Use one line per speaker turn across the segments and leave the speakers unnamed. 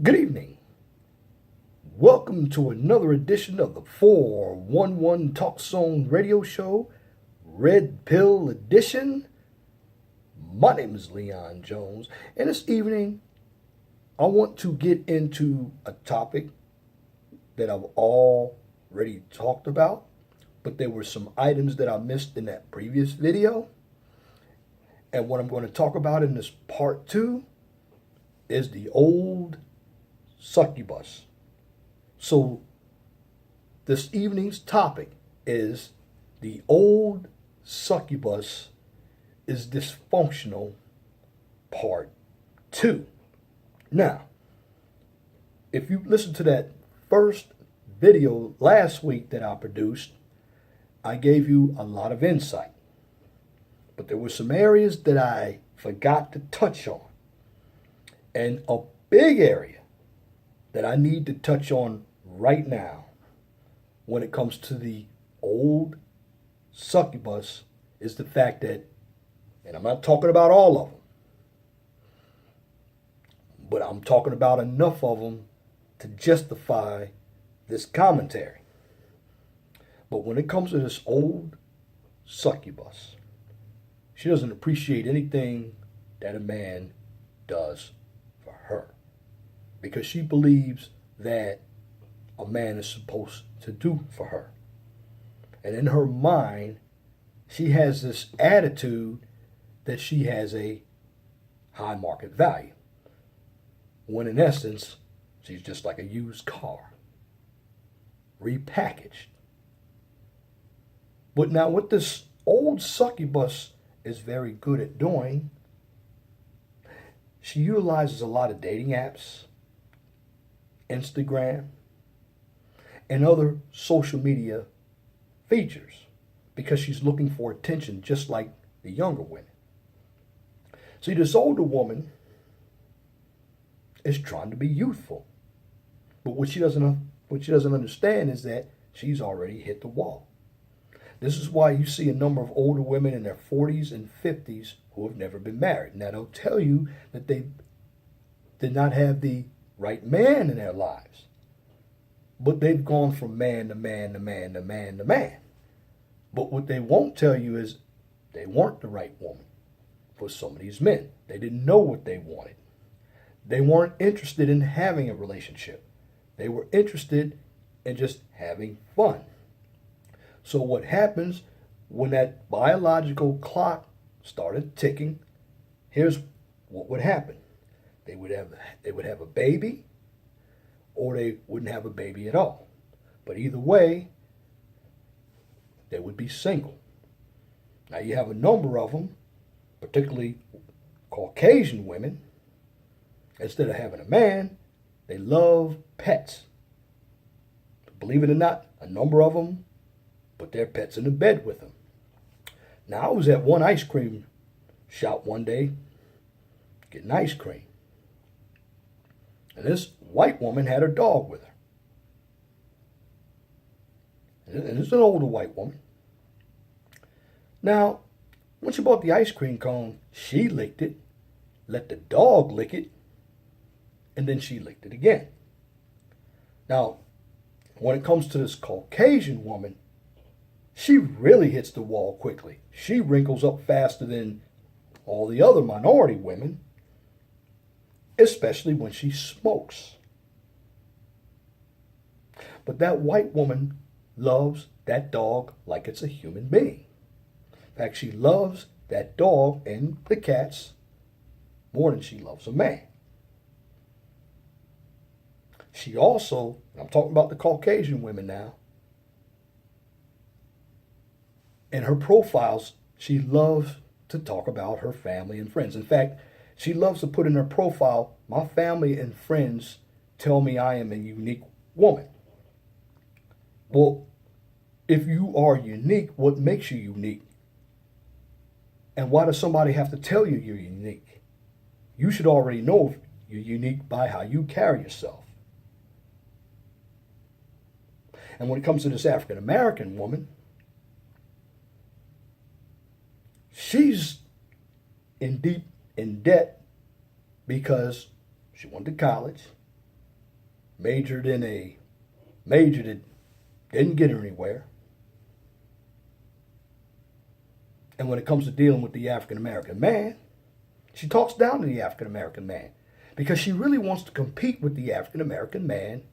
Good evening. Welcome to another edition of the 411 Talk Zone radio show, Red Pill Edition. My name is Leon Jones, and this evening I want to get into a topic that I've already talked about, but there were some items that I missed in that previous video. And what I'm going to talk about in this part two is the old succubus. So this evening's topic is the old succubus is dysfunctional part 2. Now, if you listen to that first video last week that I produced, I gave you a lot of insight. But there were some areas that I forgot to touch on. And a big area that I need to touch on right now when it comes to the old succubus is the fact that, and I'm not talking about all of them, but I'm talking about enough of them to justify this commentary. But when it comes to this old succubus, she doesn't appreciate anything that a man does for her because she believes that a man is supposed to do for her. And in her mind, she has this attitude that she has a high market value, when in essence, she's just like a used car, repackaged. But now what this old succubus is very good at doing, she utilizes a lot of dating apps, Instagram, and other social media features because she's looking for attention just like the younger women. See, this older woman is trying to be youthful. But what she doesn't understand is that she's already hit the wall. This is why you see a number of older women in their 40s and 50s who have never been married. Now, they'll tell you that they did not have the right man in their lives. But they've gone from man to man to man to man to man. But what they won't tell you is they weren't the right woman for some of these men. They didn't know what they wanted. They weren't interested in having a relationship. They were interested in just having fun. So what happens when that biological clock started ticking, here's what would happen. They would have a baby, or they wouldn't have a baby at all. But either way, they would be single. Now you have a number of them, particularly Caucasian women. Instead of having a man, they love pets. Believe it or not, a number of them put their pets in the bed with them. Now, I was at one ice cream shop one day getting ice cream. And this white woman had her dog with her. And it's an older white woman. Now, when she bought the ice cream cone, she licked it, let the dog lick it, and then she licked it again. Now, when it comes to this Caucasian woman, she really hits the wall quickly. She wrinkles up faster than all the other minority women, especially when she smokes. But that white woman loves that dog like it's a human being. In fact, she loves that dog and the cats more than she loves a man. She also, and I'm talking about the Caucasian women now, in her profiles, she loves to talk about her family and friends. In fact, she loves to put in her profile, my family and friends tell me I am a unique woman. Well, if you are unique, what makes you unique? And why does somebody have to tell you you're unique? You should already know you're unique by how you carry yourself. And when it comes to this African American woman, she's in deep in debt because she went to college, majored in a major that didn't get her anywhere. And when it comes to dealing with the African American man, she talks down to the African American man because she really wants to compete with the African American man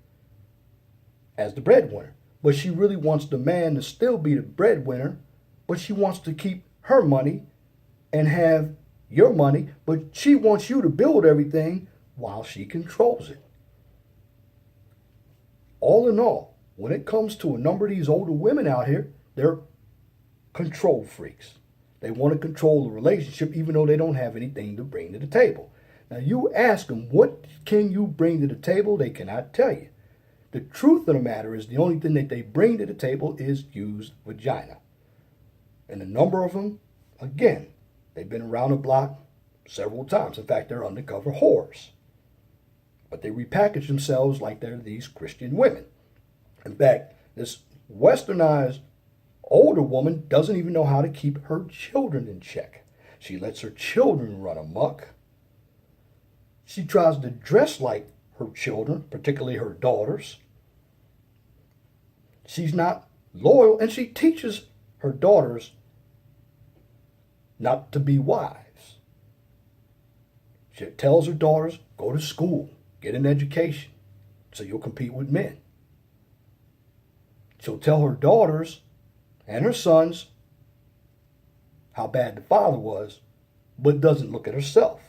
as the breadwinner. But she really wants the man to still be the breadwinner, but she wants to keep her money and have your money, but she wants you to build everything while she controls it. All in all, when it comes to a number of these older women out here, they're control freaks. They want to control the relationship even though they don't have anything to bring to the table. Now you ask them, what can you bring to the table? They cannot tell you. The truth of the matter is the only thing that they bring to the table is used vagina. And a number of them, again, they've been around the block several times. In fact, they're undercover whores. But they repackage themselves like they're these Christian women. In fact, this westernized older woman doesn't even know how to keep her children in check. She lets her children run amok. She tries to dress like her children, particularly her daughters. She's not loyal, and she teaches her daughters not to be wives. She tells her daughters, go to school, get an education, so you'll compete with men. She'll tell her daughters and her sons how bad the father was, but doesn't look at herself.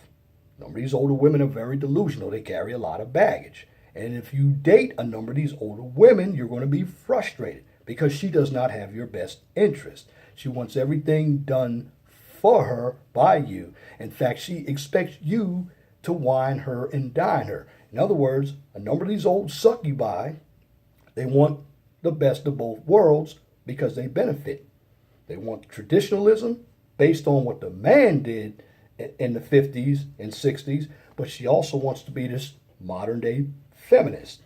Number of these older women are very delusional. They carry a lot of baggage. And if you date a number of these older women, you're going to be frustrated because she does not have your best interest. She wants everything done for her by you. In fact, she expects you to wine her and dine her. In other words, a number of these old succubi, they want the best of both worlds because they benefit. They want traditionalism based on what the man did in the 50s and 60s, but she also wants to be this modern day feminist.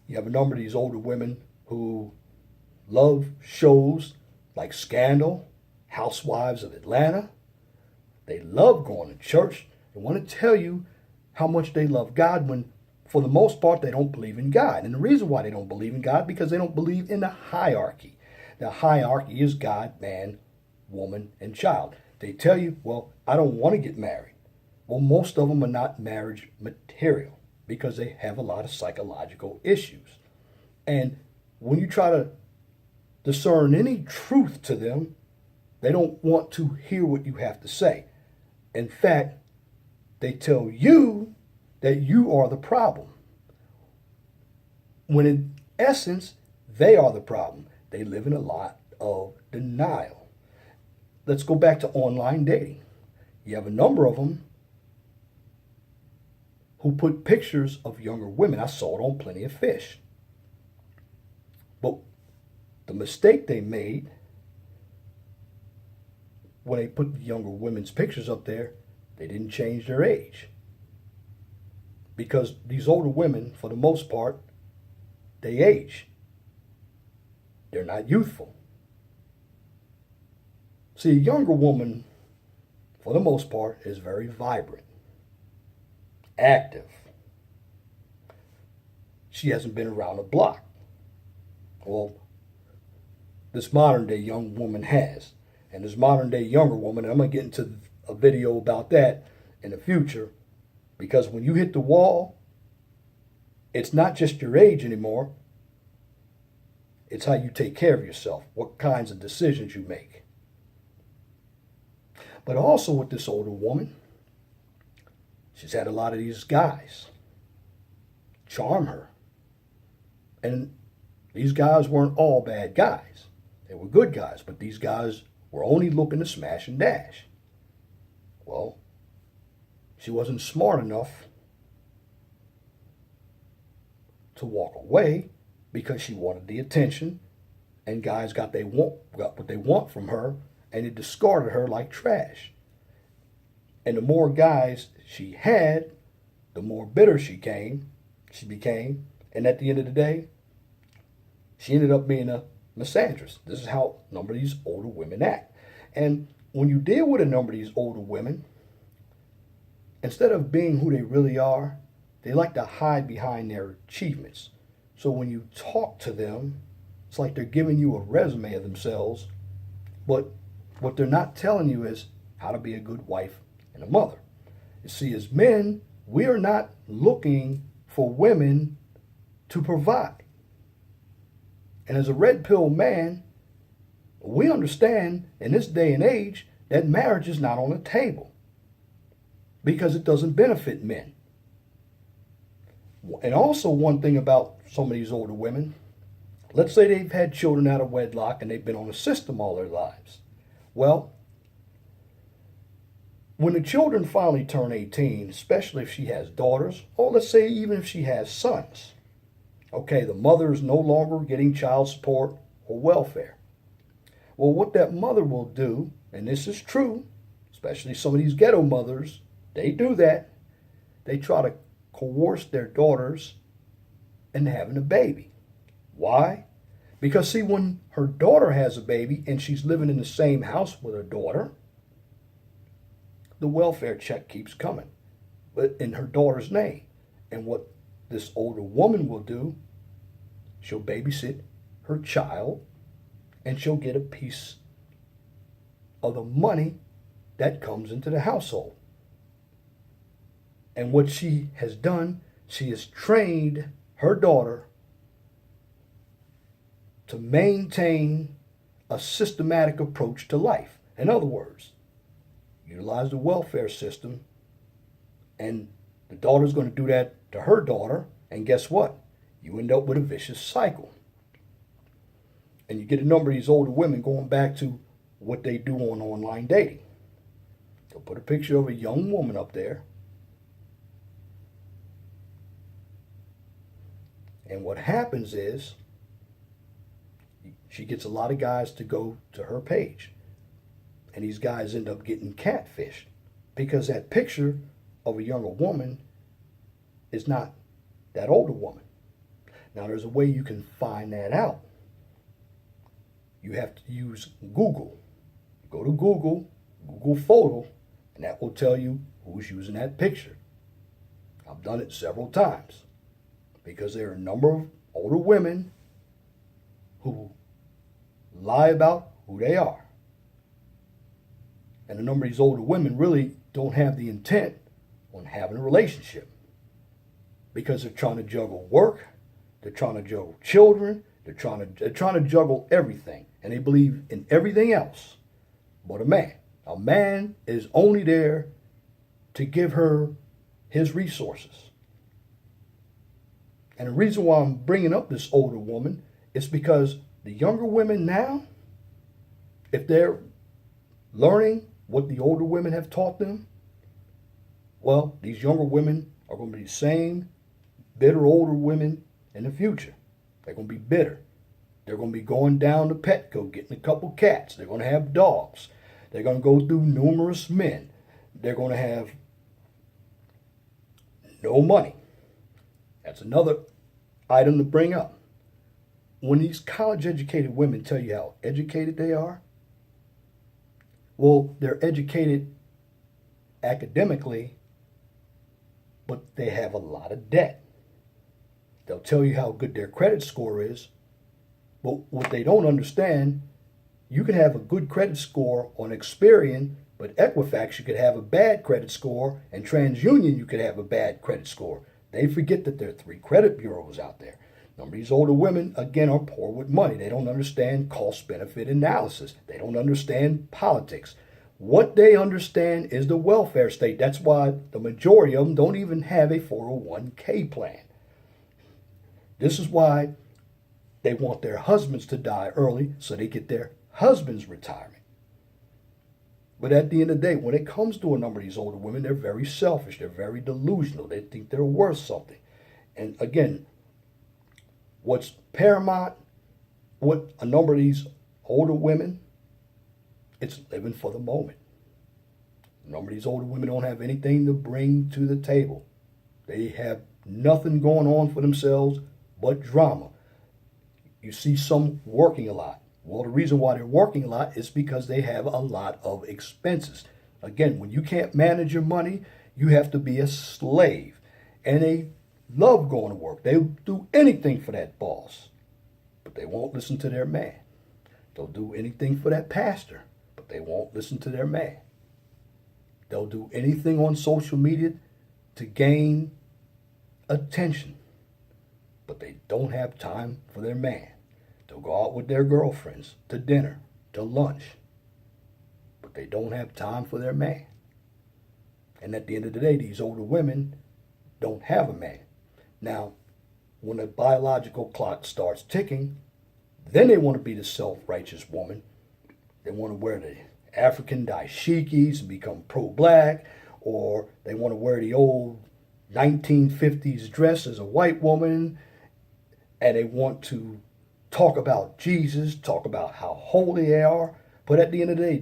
You have a number of these older women who love shows like Scandal, Housewives of Atlanta. They love going to church and want to tell you how much they love God when, for the most part, they don't believe in God. And the reason why they don't believe in God, because they don't believe in the hierarchy. The hierarchy is God, man, woman, and child. They tell you, well, I don't want to get married. Well, most of them are not marriage material because they have a lot of psychological issues. And when you try to discern any truth to them, they don't want to hear what you have to say. In fact, they tell you that you are the problem, when in essence, they are the problem. They live in a lot of denial. Let's go back to online dating. You have a number of them who put pictures of younger women. I saw it on Plenty of Fish. But the mistake they made when they put the younger women's pictures up there, they didn't change their age. Because these older women, for the most part, they age. They're not youthful. See, a younger woman, for the most part, is very vibrant, active. She hasn't been around the block. Well, this modern day young woman has. And this modern day younger woman, and I'm going to get into a video about that in the future, because when you hit the wall, it's not just your age anymore. It's how you take care of yourself, what kinds of decisions you make. But also with this older woman, she's had a lot of these guys charm her. And these guys weren't all bad guys. They were good guys, but these guys were only looking to smash and dash. Well, she wasn't smart enough to walk away because she wanted the attention, and guys got what they want from her, and it discarded her like trash. And the more guys she had, the more bitter she became, and at the end of the day, she ended up being a misandrist. This is how a number of these older women act. And when you deal with a number of these older women, instead of being who they really are, they like to hide behind their achievements. So when you talk to them, it's like they're giving you a resume of themselves, but what they're not telling you is how to be a good wife and a mother. You see, as men, we are not looking for women to provide. And as a red pill man, we understand in this day and age that marriage is not on the table because it doesn't benefit men. And also one thing about some of these older women, let's say they've had children out of wedlock and they've been on a system all their lives. Well, when the children finally turn 18, especially if she has daughters, or let's say even if she has sons, okay, the mother is no longer getting child support or welfare. Well, what that mother will do, and this is true, especially some of these ghetto mothers, they do that. They try to coerce their daughters into having a baby. Why? Because see, when her daughter has a baby and she's living in the same house with her daughter, the welfare check keeps coming, but in her daughter's name. And what this older woman will do, she'll babysit her child and she'll get a piece of the money that comes into the household. And what she has done, she has trained her daughter to maintain a systematic approach to life. In other words, utilize the welfare system, and the daughter's going to do that to her daughter, and guess what? You end up with a vicious cycle. And you get a number of these older women going back to what they do on online dating. They'll put a picture of a young woman up there, and what happens is she gets a lot of guys to go to her page. And these guys end up getting catfished because that picture of a younger woman is not that older woman. Now, there's a way you can find that out. You have to use Google. Go to Google, Google Photo, and that will tell you who's using that picture. I've done it several times because there are a number of older women who lie about who they are. And a number of these older women really don't have the intent on having a relationship because they're trying to juggle work, they're trying to juggle children, they're trying to juggle everything, and they believe in everything else but a man. A man is only there to give her his resources. And the reason why I'm bringing up this older woman is because the younger women now, if they're learning what the older women have taught them, well, these younger women are going to be the same bitter older women in the future. They're going to be bitter. They're going to be going down to Petco, getting a couple cats. They're going to have dogs. They're going to go through numerous men. They're going to have no money. That's another item to bring up. When these college-educated women tell you how educated they are, well, they're educated academically, but they have a lot of debt. They'll tell you how good their credit score is, but what they don't understand, you can have a good credit score on Experian, but Equifax, you could have a bad credit score, and TransUnion, you could have a bad credit score. They forget that there are 3 credit bureaus out there. Some of these older women, again, are poor with money. They don't understand cost-benefit analysis. They don't understand politics. What they understand is the welfare state. That's why the majority of them don't even have a 401k plan. This is why they want their husbands to die early so they get their husband's retirement. But at the end of the day, when it comes to a number of these older women, they're very selfish. They're very delusional. They think they're worth something. And again, what's paramount, what a number of these older women, it's living for the moment. A number of these older women don't have anything to bring to the table. They have nothing going on for themselves but drama. You see some working a lot. Well, the reason why they're working a lot is because they have a lot of expenses. Again, when you can't manage your money, you have to be a slave. And a love going to work. They'll do anything for that boss, but they won't listen to their man. They'll do anything for that pastor, but they won't listen to their man. They'll do anything on social media to gain attention, but they don't have time for their man. They'll go out with their girlfriends to dinner, to lunch, but they don't have time for their man. And at the end of the day, these older women don't have a man. Now, when the biological clock starts ticking, then they want to be the self-righteous woman. They want to wear the African dashikis and become pro-black, or they want to wear the old 1950s dress as a white woman, and they want to talk about Jesus, talk about how holy they are, but at the end of the day,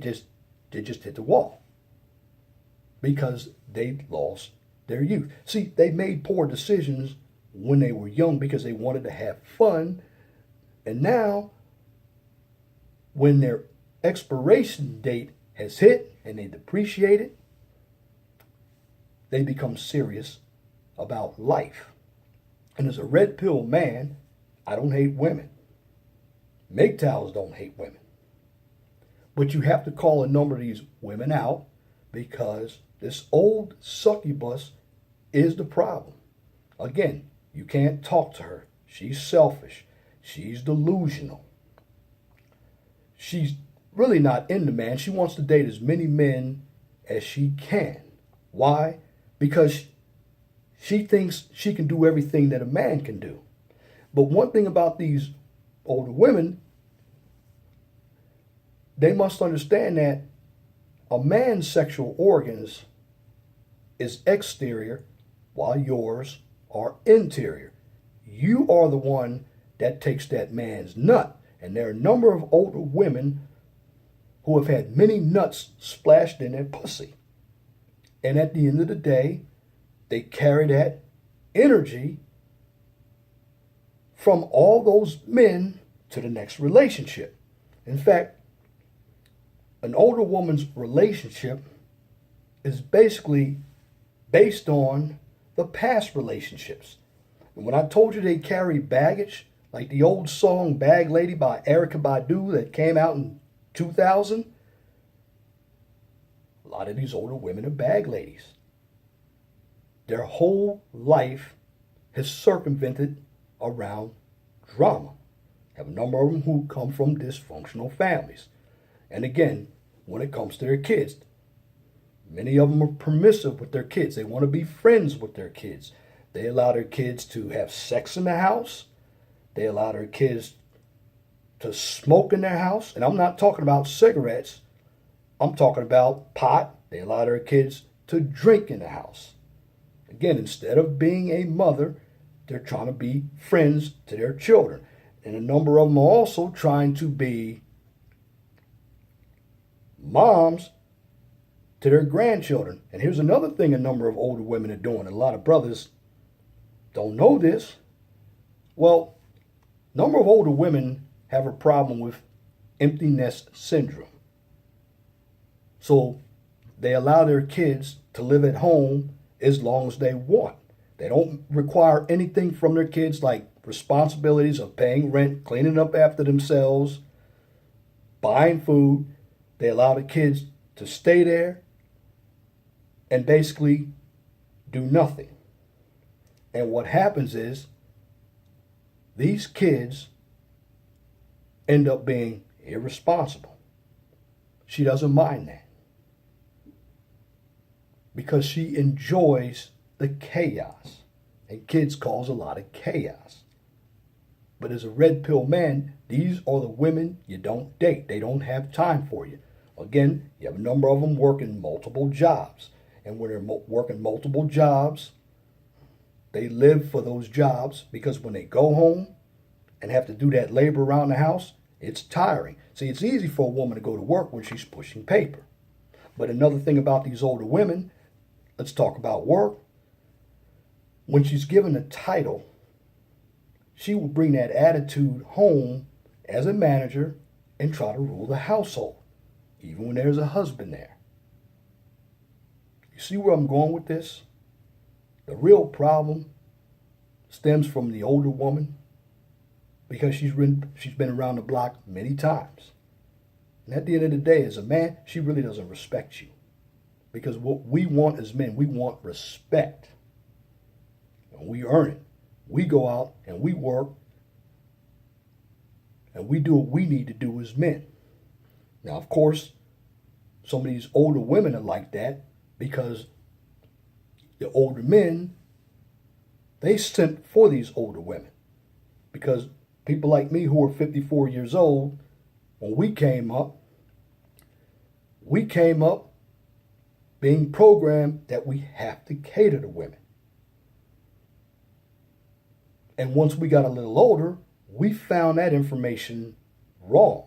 they just hit the wall because they lost their youth. See, they made poor decisions when they were young because they wanted to have fun, and now when their expiration date has hit and they depreciate it, they become serious about life. And as a red pill man, I don't hate women. MGTOWs don't hate women. But you have to call a number of these women out because this old succubus is the problem. Again, you can't talk to her. She's selfish. She's delusional. She's really not into man. She wants to date as many men as she can. Why? Because she thinks she can do everything that a man can do. But one thing about these older women, they must understand that a man's sexual organs is exterior while yours are interior. You are the one that takes that man's nut. And there are a number of older women who have had many nuts splashed in their pussy. And at the end of the day, they carry that energy from all those men to the next relationship. In fact, an older woman's relationship is basically based on the past relationships. And when I told you they carry baggage, like the old song Bag Lady by Erykah Badu that came out in 2000, a lot of these older women are bag ladies. Their whole life has circumvented around drama. Have a number of them who come from dysfunctional families. And again, when it comes to their kids, many of them are permissive with their kids. They want to be friends with their kids. They allow their kids to have sex in the house. They allow their kids to smoke in their house. And I'm not talking about cigarettes. I'm talking about pot. They allow their kids to drink in the house. Again, instead of being a mother, they're trying to be friends to their children. And a number of them are also trying to be moms to their grandchildren. And here's another thing a number of older women are doing. A lot of brothers don't know this. Well, a number of older women have a problem with empty nest syndrome. So they allow their kids to live at home as long as they want. They don't require anything from their kids like responsibilities of paying rent, cleaning up after themselves, buying food. They allow the kids to stay there and basically do nothing. And what happens is these kids end up being irresponsible. She doesn't mind that because she enjoys the chaos. And kids cause a lot of chaos. But as a red pill man, these are the women you don't date. They don't have time for you. Again, you have a number of them working multiple jobs. And when they're working multiple jobs, they live for those jobs because when they go home and have to do that labor around the house, it's tiring. See, it's easy for a woman to go to work when she's pushing paper. But another thing about these older women, let's talk about work. When she's given a title, she will bring that attitude home as a manager and try to rule the household, even when there's a husband there. You see where I'm going with this? The real problem stems from the older woman because she's been around the block many times. And at the end of the day, as a man, she really doesn't respect you. Because what we want as men, we want respect. And we earn it. We go out and we work and we do what we need to do as men. Now, of course, some of these older women are like that because the older men, they sent for these older women. Because people like me who are 54 years old, when we came up being programmed that we have to cater to women. And once we got a little older, we found that information wrong.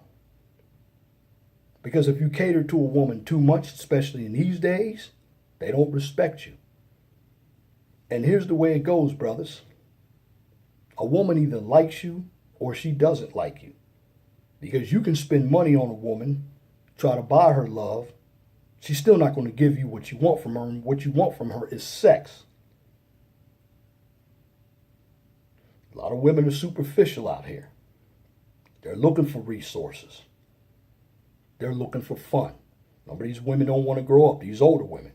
Because if you cater to a woman too much, especially in these days, they don't respect you. And here's the way it goes, brothers. A woman either likes you or she doesn't like you. Because you can spend money on a woman, try to buy her love. She's still not going to give you what you want from her. And what you want from her is sex. A lot of women are superficial out here. They're looking for resources. They're looking for fun. A number of these women don't want to grow up, these older women.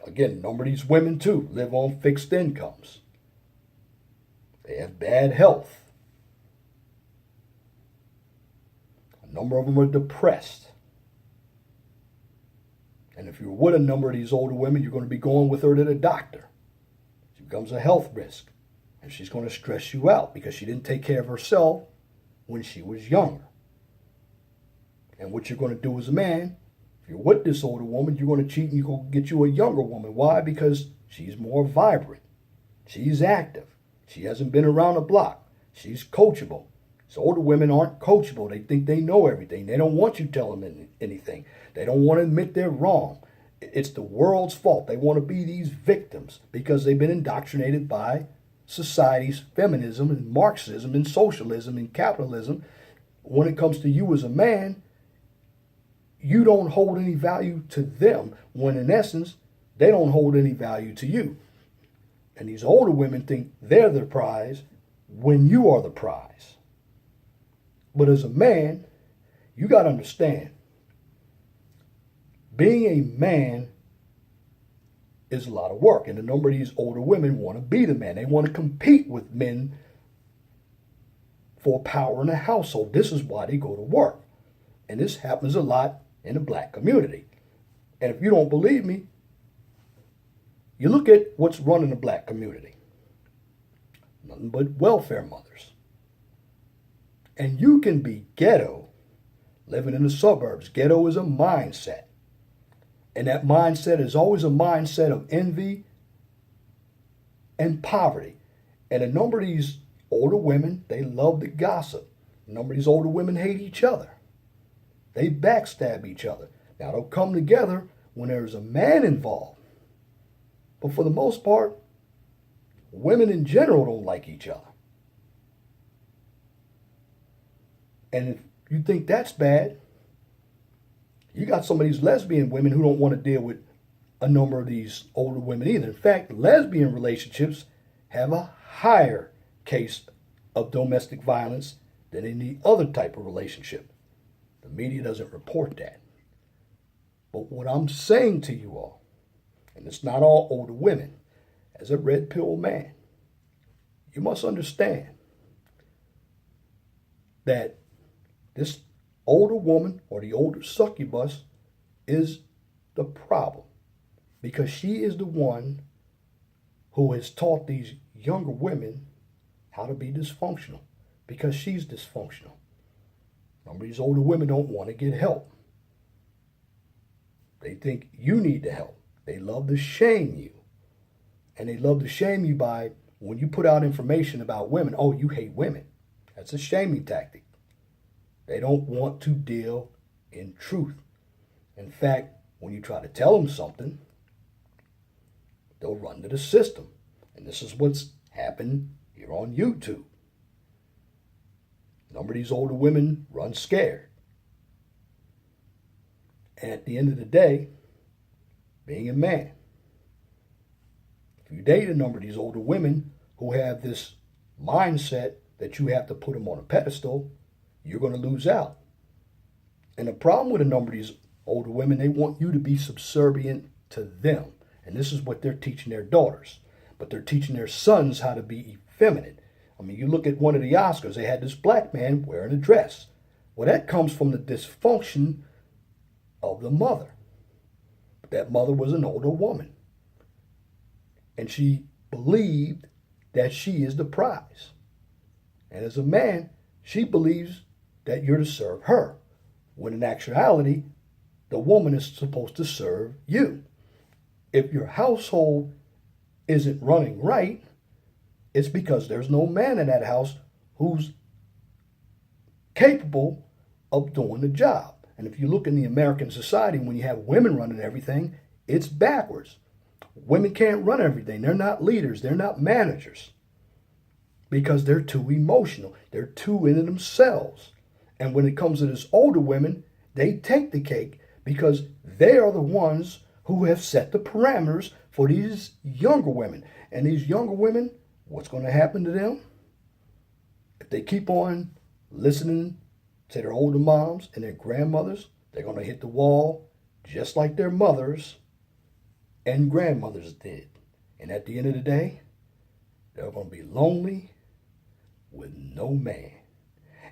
Again, a number of these women, too, live on fixed incomes. They have bad health. A number of them are depressed. And if you're with a number of these older women, you're going to be going with her to the doctor. She becomes a health risk. And she's going to stress you out because she didn't take care of herself when she was younger. And what you're going to do as a man, if you're with this older woman, you're going to cheat and you're going to get you a younger woman. Why? Because she's more vibrant. She's active. She hasn't been around the block. She's coachable. So older women aren't coachable. They think they know everything. They don't want you to tell them anything. They don't want to admit they're wrong. It's the world's fault. They want to be these victims because they've been indoctrinated by society's feminism and Marxism and socialism and capitalism. When it comes to you as a man, you don't hold any value to them when in essence, they don't hold any value to you. And these older women think they're the prize when you are the prize. But as a man, you got to understand, being a man is a lot of work. And a number of these older women want to be the man. They want to compete with men for power in the household. This is why they go to work. And this happens a lot in the black community. And if you don't believe me, you look at what's running the black community. Nothing but welfare mothers. And you can be ghetto living in the suburbs. Ghetto is a mindset. And that mindset is always a mindset of envy and poverty. And a number of these older women, they love to gossip. A number of these older women hate each other. They backstab each other. Now, they'll come together when there's a man involved. But for the most part, women in general don't like each other. And if you think that's bad, you got some of these lesbian women who don't want to deal with a number of these older women either. In fact, lesbian relationships have a higher case of domestic violence than any other type of relationship. The media doesn't report that. But what I'm saying to you all, and it's not all older women, as a red pill man, you must understand that this older woman or the older succubus is the problem, because she is the one who has taught these younger women how to be dysfunctional, because she's dysfunctional. Some of these older women don't want to get help. They think you need the help. They love to shame you. And they love to shame you by, when you put out information about women, oh, you hate women. That's a shaming tactic. They don't want to deal in truth. In fact, when you try to tell them something, they'll run to the system. And this is what's happened here on YouTube. A number of these older women run scared. And at the end of the day, being a man, if you date a number of these older women who have this mindset that you have to put them on a pedestal, you're going to lose out. And the problem with a number of these older women, they want you to be subservient to them. And this is what they're teaching their daughters. But they're teaching their sons how to be effeminate. I mean, you look at one of the Oscars, they had this black man wearing a dress. Well, that comes from the dysfunction of the mother. That mother was an older woman. And she believed that she is the prize. And as a man, she believes that you're to serve her, when in actuality, the woman is supposed to serve you. If your household isn't running right, it's because there's no man in that house who's capable of doing the job. And if you look in the American society, when you have women running everything, it's backwards. Women can't run everything. They're not leaders. They're not managers. Because they're too emotional. They're too into themselves. And when it comes to this older women, they take the cake because they are the ones who have set the parameters for these younger women. And these younger women, what's going to happen to them? If they keep on listening to their older moms and their grandmothers, they're going to hit the wall just like their mothers and grandmothers did. And at the end of the day, they're going to be lonely with no man.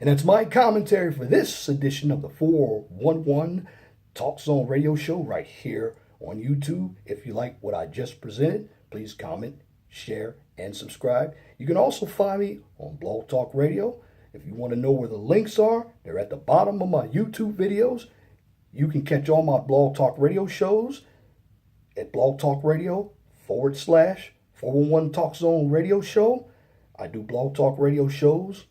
And that's my commentary for this edition of the 411 Talk Zone Radio Show right here on YouTube. If you like what I just presented, please comment, share, and subscribe. You can also find me on Blog Talk Radio. If you want to know where the links are, they're at the bottom of my YouTube videos. You can catch all my Blog Talk Radio shows at Blog Talk Radio /411 Talk Zone Radio Show. I do Blog Talk Radio shows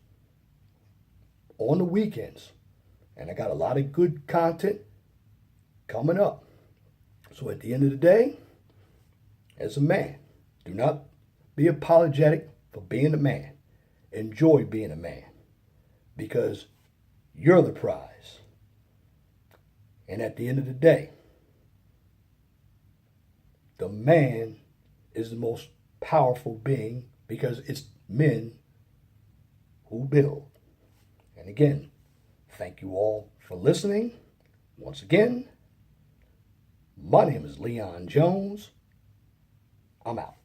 on the weekends. And I got a lot of good content coming up. So at the end of the day, as a man, do not be apologetic for being a man. Enjoy being a man. Because you're the prize. And at the end of the day, the man is the most powerful being because it's men who build. And again, thank you all for listening. Once again, my name is Leon Jones. I'm out.